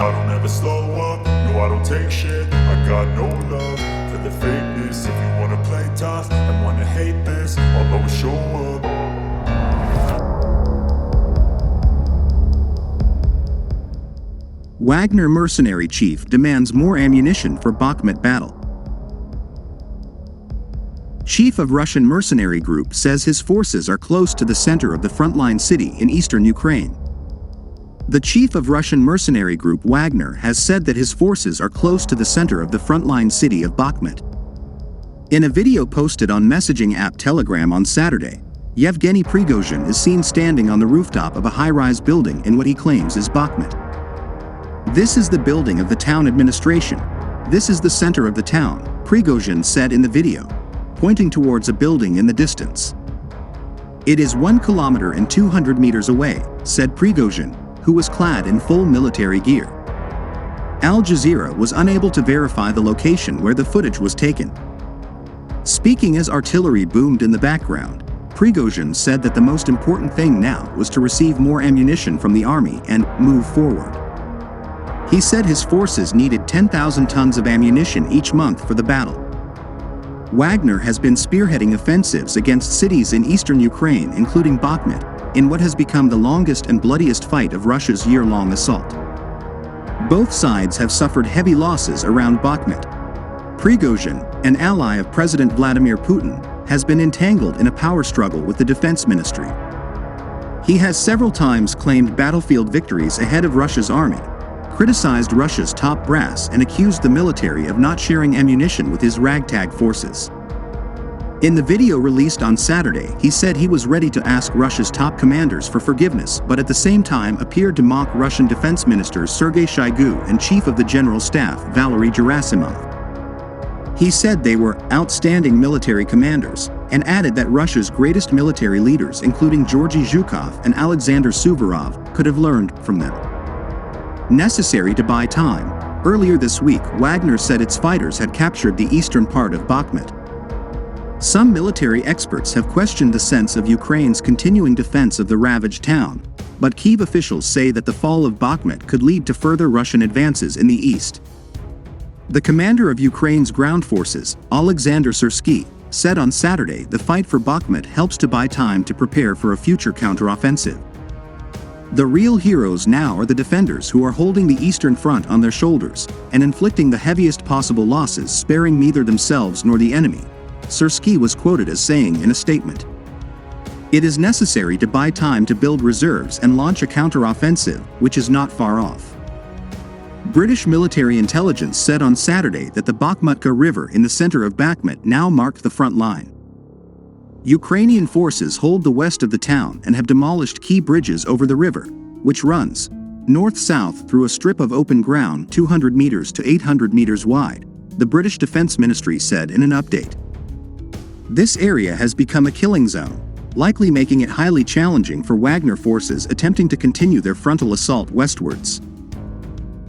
I don't ever slow up, no I don't take shit. I got no love for the fakeness. If you wanna play tough and wanna hate this, I'll always show up. Wagner mercenary chief demands more ammunition for Bakhmut battle. Chief of Russian mercenary group says his forces are close to the center of the frontline city in eastern Ukraine. The chief of Russian mercenary group Wagner has said that his forces are close to the center of the frontline city of Bakhmut. In a video posted on messaging app Telegram on Saturday, Yevgeny Prigozhin is seen standing on the rooftop of a high-rise building in what he claims is Bakhmut. "This is the building of the town administration. This is the center of the town," Prigozhin said in the video, pointing towards a building in the distance. "It is 1 kilometer and 200 meters away," said Prigozhin, who was clad in full military gear. Al Jazeera was unable to verify the location where the footage was taken. Speaking as artillery boomed in the background, Prigozhin said that the most important thing now was to receive more ammunition from the army and move forward. He said his forces needed 10,000 tons of ammunition each month for the battle. Wagner has been spearheading offensives against cities in eastern Ukraine, including Bakhmut, in what has become the longest and bloodiest fight of Russia's year-long assault. Both sides have suffered heavy losses around Bakhmut. Prigozhin, an ally of President Vladimir Putin, has been entangled in a power struggle with the defense ministry. He has several times claimed battlefield victories ahead of Russia's army, criticized Russia's top brass and accused the military of not sharing ammunition with his ragtag forces. In the video released on Saturday, he said he was ready to ask Russia's top commanders for forgiveness, but at the same time appeared to mock Russian Defense Minister Sergei Shoigu and Chief of the General Staff Valery Gerasimov. He said they were outstanding military commanders, and added that Russia's greatest military leaders, including Georgy Zhukov and Alexander Suvorov, could have learned from them. Necessary to buy time. Earlier this week, Wagner said its fighters had captured the eastern part of Bakhmut. Some military experts have questioned the sense of Ukraine's continuing defense of the ravaged town, but Kyiv officials say that the fall of Bakhmut could lead to further Russian advances in the east. The commander of Ukraine's ground forces, Alexander Syrsky, said on Saturday the fight for Bakhmut helps to buy time to prepare for a future counteroffensive. "The real heroes now are the defenders who are holding the eastern front on their shoulders and inflicting the heaviest possible losses, sparing neither themselves nor the enemy," Syrsky was quoted as saying in a statement. "It is necessary to buy time to build reserves and launch a counteroffensive, which is not far off." British military intelligence said on Saturday that the Bakhmutka River in the center of Bakhmut now marked the front line. Ukrainian forces hold the west of the town and have demolished key bridges over the river, which runs north-south through a strip of open ground 200 meters to 800 meters wide, the British Defense Ministry said in an update. This area has become a killing zone, likely making it highly challenging for Wagner forces attempting to continue their frontal assault westwards.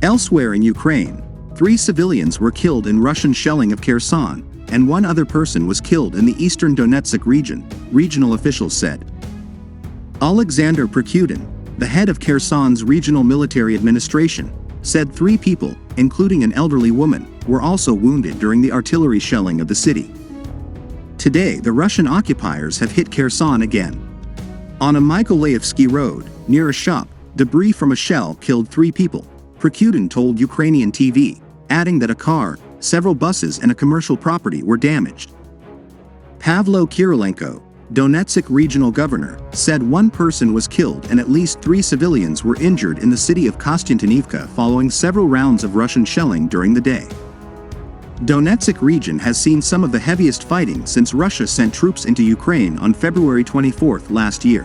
Elsewhere in Ukraine, 3 civilians were killed in Russian shelling of Kherson, and 1 other person was killed in the eastern Donetsk region, regional officials said. Alexander Prokudin, the head of Kherson's regional military administration, said 3 people, including an elderly woman, were also wounded during the artillery shelling of the city. Today, the Russian occupiers have hit Kherson again. On a Mykolaievsky road, near a shop, debris from a shell killed 3 people, Prokudin told Ukrainian TV, adding that a car, several buses and a commercial property were damaged. Pavlo Kirilenko, Donetsk regional governor, said 1 person was killed and at least 3 civilians were injured in the city of Kostiantynivka following several rounds of Russian shelling during the day. Donetsk region has seen some of the heaviest fighting since Russia sent troops into Ukraine on February 24 last year.